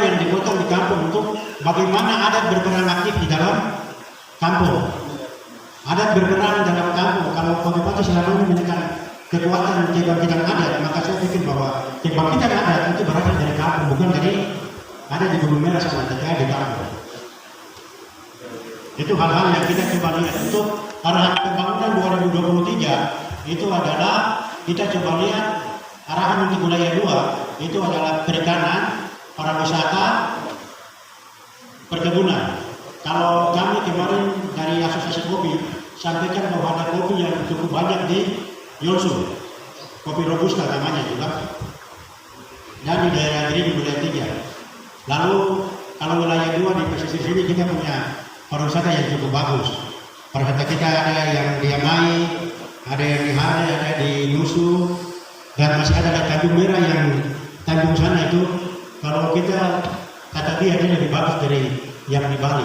yang dipotong di kampung untuk bagaimana adat berperan aktif di dalam kampung. Adat berperan dalam kampung. Kalau Bupati selama ini menekan kekuatan kebangkitan adat, maka saya pikir bahwa kebangkitan adat itu berasal dari kampung, bukan dari ada di Gunung Merah sama TKI di kampung. Itu hal-hal yang kita coba lihat. Untuk arahan pembangunan 2023 itu adalah kita coba lihat arahan untuk wilayah 2 itu adalah perikanan, pariwisata, perkebunan. Kalau kami kemarin dari Asosiasi Kopi sampaikan bahwa ada kopi yang cukup banyak di Yosu, kopi Robusta namanya juga, dan di daerah ini di wilayah 3. Lalu kalau wilayah 2 di pesisir sini kita punya pariwisata yang cukup bagus. Pariwisata kita ada yang di Amai, ada yang di Hare, ada di Nusu, dan masih ada Tanjung Merah yang Tanjung sana itu kalau kita kata dia lebih bagus dari yang di Bali.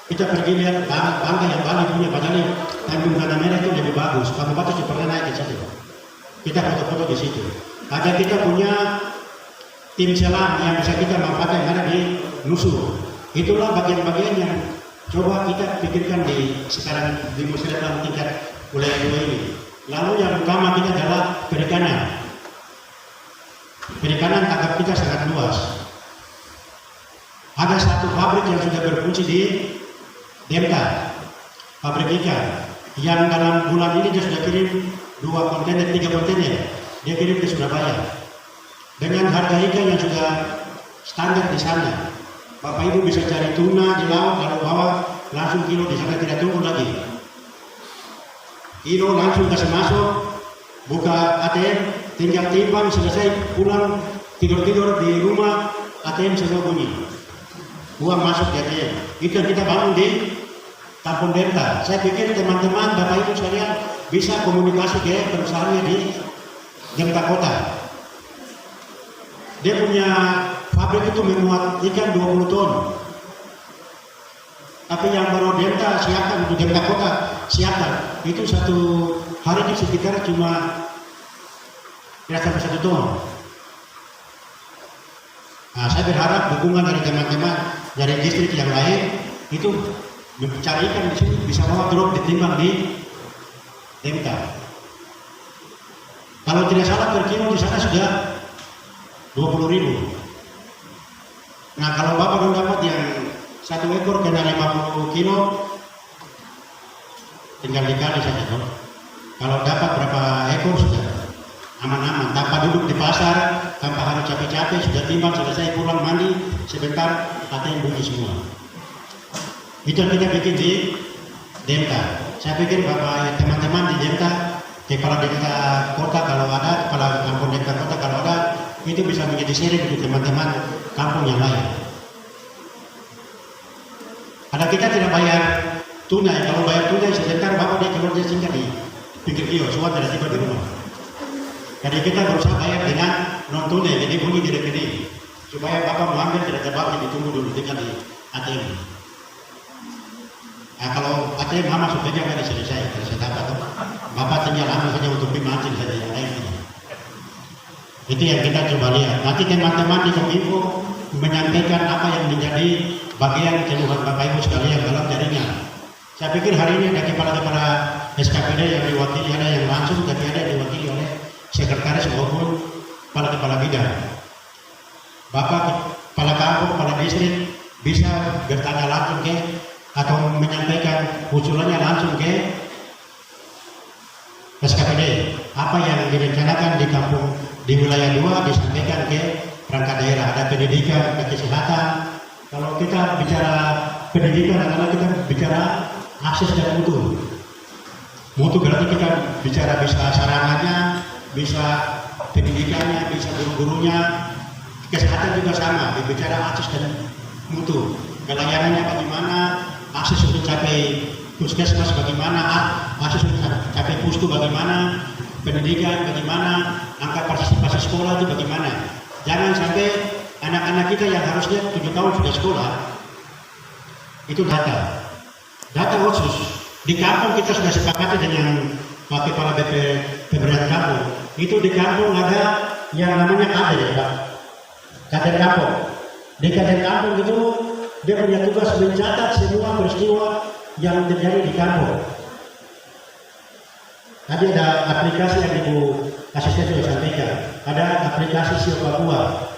Kita pergi lihat bangga yang Bali punya, padahal Tanjung Merah itu lebih bagus. Kamu batas pernah naik ke situ. Kita foto-foto di situ. Ada kita punya tim selam yang bisa kita manfaatkan yang ada di Nusu. Itulah bagian-bagian yang coba kita pikirkan di sekarang di musyawarah tingkat wilayah 2 ini. Lalu yang utama kita adalah perikanan. Perikanan tangkap kita sangat luas. Ada satu pabrik yang sudah berfungsi di Delta, pabrik ikan, yang dalam bulan ini dia sudah kirim 2 kontainer, 3 kontainer, dia kirim ke Surabaya dengan harga ikan yang sudah standar di sana. Bapak Ibu bisa cari tuna di laut, lalu bawa langsung kilo di sana, tidak tunggu lagi. Kilo langsung kasih masuk, buka ATM, tinggal timbang, selesai pulang tidur-tidur di rumah, ATM sudah bunyi. Uang masuk di ATM. Itu yang kita bangun di Kampung Delta. Saya pikir teman-teman Bapak Ibu sekalian bisa komunikasi ke perusahaannya di Delta Kota. Dia punya pabrik itu memuat ikan 20 ton. Tapi yang baru Delta siapkan untuk Delta Kota siapkan itu satu hari di sekitar cuma tidak sampai 1 ton. Nah, saya berharap dukungan dari teman-teman dari distrik yang lain itu mencari ikan di sini bisa bawa drop ditimbang di Delta. Kalau tidak salah per kilo di sana sudah 20.000. Nah, kalau Bapak belum dapat yang 1 ekor kena 50 kilo, tinggal dikali saja dong. Kalau dapat berapa ekor sudah aman-aman, tanpa duduk di pasar, tanpa harus capek-capek, sudah timbang, selesai pulang mandi, sebentar ATM bunyi semua. Itu yang kita bikin di Delta. Saya pikir Bapak teman-teman di Delta, kepala Delta Kota kalau ada, kepala kampung Delta Kota kalau ada, itu bisa menjadi seri untuk teman-teman kampung yang lain. Ada kita tidak bayar tunai, kalau bayar tunai sebentar Bapak dia keluar dia singgah di pinggir kios, semua tidak tiba di rumah. Jadi kita berusaha bayar dengan non tunai, jadi bunyi di rekening supaya Bapak mau ambil tidak terbawa, ditunggu dulu tinggal di ATM. Nah, kalau ATM lama supaya nggak selesai, kalau saya dapat Bapak tinggal ambil saja untuk dimancing saja yang lain. Itu yang kita coba lihat. Nanti teman-teman di Kominfo menyampaikan apa yang menjadi bagian keluhan Bapak Ibu sekalian dalam jaringan. Saya pikir hari ini ada kepala-kepala SKPD yang diwakili, ada yang langsung, tapi ada yang diwakili oleh sekretaris maupun kepala-kepala bidang. Bapak kepala kampung, kepala distrik bisa bertanya langsung ke atau menyampaikan usulannya langsung ke SKPD. Apa yang direncanakan di kampung di wilayah 2 disampaikan ke perangkat daerah. Ada pendidikan, ada kesehatan. Kalau kita bicara pendidikan adalah kita bicara akses dan mutu. Mutu berarti kita bicara bisa sarananya, bisa pendidikannya, bisa guru-gurunya. Kesehatan juga sama, bicara akses dan mutu. Pelayanannya bagaimana, akses untuk capai puskesmas bagaimana, akses untuk capai pustu bagaimana, pendidikan bagaimana, angka partisipasi sekolah itu bagaimana. Jangan sampai anak-anak kita yang harusnya 7 tahun sudah sekolah, itu data khusus. Di kampung kita sudah sepakati dengan Pak Kepala BP Pemerintahan Kampung, itu di kampung ada yang namanya KADE ya Pak. Kader Kampung. Di Kader Kampung itu dia punya tugas mencatat semua peristiwa yang terjadi di kampung. Tadi ada aplikasi yang Ibu Asisten sudah sampaikan. Ada aplikasi Sio Papua.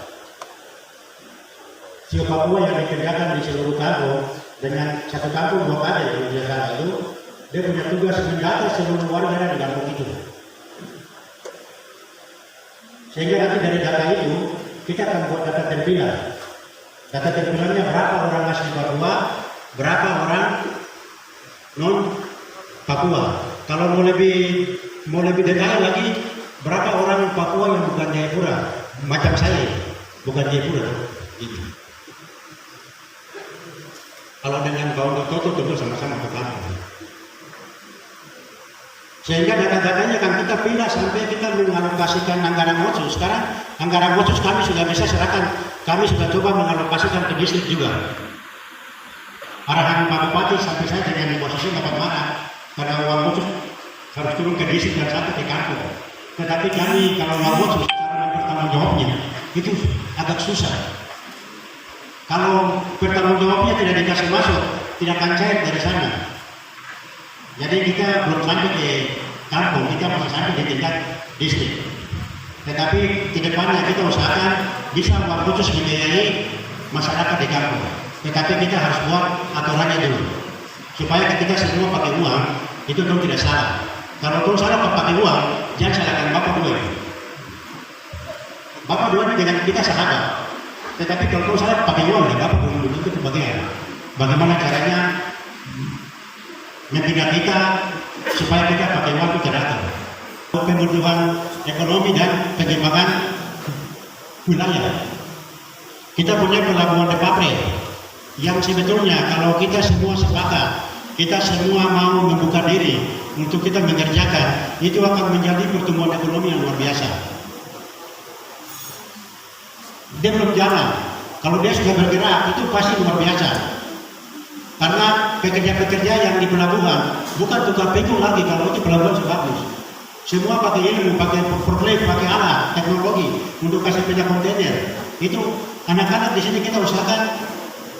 Sio Papua yang dikerjakan di seluruh kampung dengan satu kampung 2 kader yang biasa itu, dia punya tugas mendata seluruh warga di kampung itu. Sehingga nanti dari data itu kita akan buat data terpilah. Data terpilahnya berapa orang asli Papua, berapa orang non Papua. Kalau mau lebih detail lagi, berapa orang Papua yang bukan Jayapura, macam saya, bukan Jayapura. Gitu. Kalau dengan Bau Toto tentu sama-sama ke kampung. Sehingga data-datanya kan kita pilih sampai kita mengalokasikan anggaran otsus. Sekarang anggaran otsus kami sudah bisa serahkan, kami sudah coba mengalokasikan ke distrik juga. Arahan Pak Bupati sampai saya dengan posisi dapat marah pada uang otsus harus turun ke distrik dan sampai ke kampung. Tetapi kami kalau uang otsus cara bertanggung jawabnya itu agak susah. Kalau bertanggung jawabnya tidak dikasih masuk, tidak akan cair dari sana. Jadi kita belum sampai ke kampung, kita masih sampai di tingkat distrik. Tetapi ke depannya kita usahakan bisa uang khusus membiayai masyarakat di kampung. Tetapi kita harus buat aturannya dulu. Supaya ketika semua pakai uang, itu dong tidak salah. Kalau dong salah pakai uang, jangan salahkan Bapak dua. Bapak dua dengan kita sahabat. Tetapi kalau dong salah pakai uang, ya Bapak dulu itu bagaimana caranya membina kita supaya kita pakai waktu teratur. Pemulihan ekonomi dan pengembangan wilayah. Kita punya pelabuhan Depapre yang sebetulnya kalau kita semua sepakat, kita semua mau membuka diri untuk kita mengerjakan, itu akan menjadi pertumbuhan ekonomi yang luar biasa. Dia belum jalan. Kalau dia sudah bergerak, itu pasti luar biasa. Karena pekerja-pekerja yang di pelabuhan bukan tukar pikul lagi kalau itu pelabuhan sebagus. Semua pakai ilmu, pakai forklift, pakai alat, teknologi untuk kasih pindah kontainer. Itu anak-anak di sini kita usahakan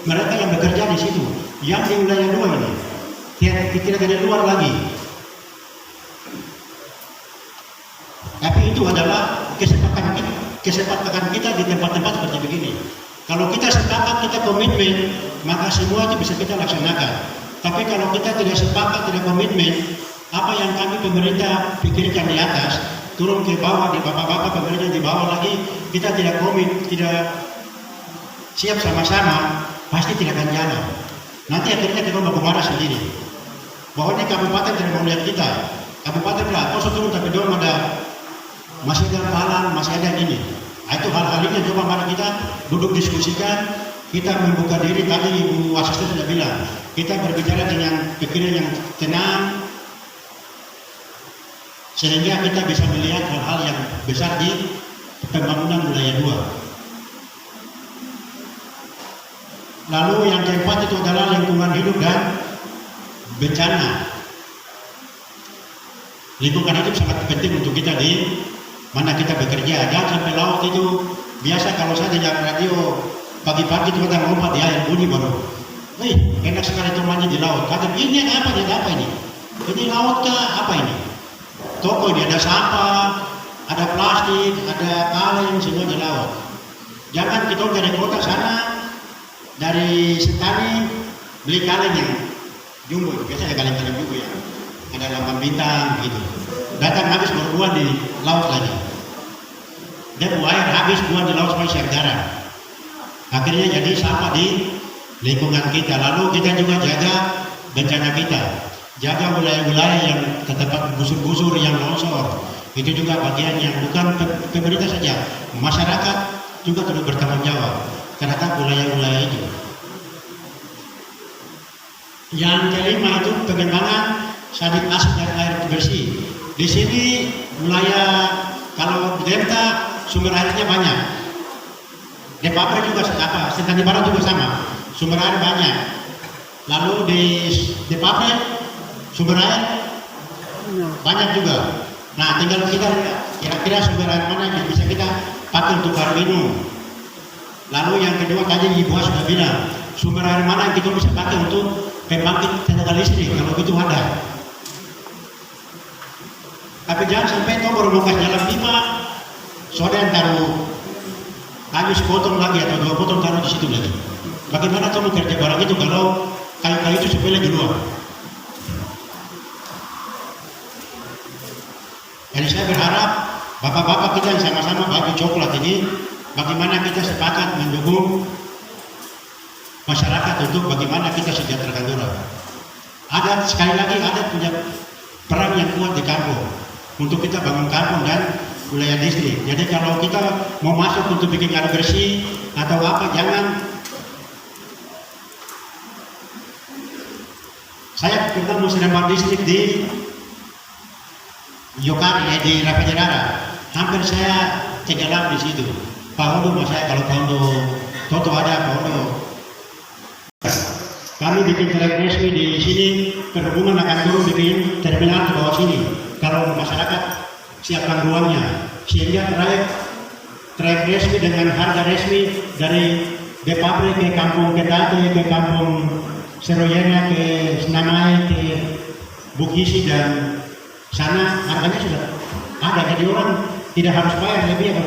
mereka yang bekerja di situ, yang di wilayah 2 ini, tidak dari luar lagi. Tapi itu adalah kesepakatan kita di tempat-tempat seperti begini. Kalau kita sepakat, kita komitmen, maka semua itu bisa kita laksanakan. Tapi kalau kita tidak sepakat, tidak komitmen, apa yang kami pemerintah pikirkan di atas, turun ke bawah, di bapak-bapak pemerintah di bawah lagi, kita tidak komit, tidak siap sama-sama, pasti tidak akan jalan. Nanti akhirnya kita mau marah sendiri. Bahwa ini kabupaten tidak mau lihat kita. Kabupaten lah, kosong turun tapi doang ada masih ada palang, masih ada ini. Nah, itu hal-hal ini coba mari kita duduk diskusikan, kita membuka diri. Tadi Ibu Asisten sudah bilang, kita berbicara dengan pikiran yang tenang, sehingga kita bisa melihat hal-hal yang besar di pembangunan wilayah 2. Lalu yang keempat itu adalah lingkungan hidup dan bencana. Lingkungan hidup sangat penting untuk kita di mana kita bekerja. Jangan sampai laut itu biasa. Kalau saya dengar radio pagi-pagi itu kita lompat di air bunyi baru, enak sekali temannya di laut. Kata ini apa ini? Ini laut kah? Apa ini? Toko ini ada sampah, ada plastik, ada kaleng, semua di laut. Jangan kita dari kota sana, dari Sentani beli kaleng yang jumbo, biasanya kaleng-kaleng jumbo ya, ada lambang bintang gitu. Datang habis berbuah di laut lagi. Dia buang air habis buang di laut supaya siap garam. Akhirnya jadi sampah di lingkungan kita. Lalu kita juga jaga bencana kita. Jaga wilayah-wilayah yang terdapat gusur-gusur yang longsor. Itu juga bagian yang bukan pemerintah saja, masyarakat juga perlu bertanggung jawab terhadap wilayah-wilayah itu. Yang kelima itu pengembangan sabit asap dan air bersih. Di sini wilayah kalau delta sumber airnya banyak. Di Papua juga Sentani Barat juga sama, sumber air banyak. Lalu di Papua sumber air banyak juga. Nah, tinggal kita kira-kira sumber air mana yang bisa kita pakai untuk air minum. Lalu yang kedua tadi Ibu sudah bilang, sumber air mana yang kita bisa pakai untuk pembangkit tenaga listrik, kalau itu ada. Tapi jangan sampai itu baru mau kasih jalan 5, soalnya yang taruh kayu sepotong lagi atau 2 potong taruh di situ lagi. Bagaimana kamu kerja barang itu kalau kayu-kayu itu sepele di luar? Jadi saya berharap bapak-bapak kita yang sama-sama baju coklat ini, bagaimana kita sepakat mendukung masyarakat untuk bagaimana kita sejahterakan dulu. Ada sekali lagi ada punya peran yang kuat di kampung untuk kita bangun kampung dan wilayah distrik. Jadi kalau kita mau masuk untuk bikin air bersih atau apa, jangan. Saya pernah musyawarah distrik di Yokari, di Rapajarara. Hampir saya tenggelam di situ. Pak Hodo, mas saya kalau tahun Toto ada Pak Hodo. Kami bikin trayek resmi di sini, perhubungan akan turun bikin terminal di bawah sini. Kalau masyarakat siapkan ruangnya, sehingga trayek resmi dengan harga resmi dari Depapre ke Kampung Ketate, ke Kampung Seroyena, ke Senamai, ke Bukisi dan sana harganya sudah ada. Jadi orang tidak harus bayar lebih.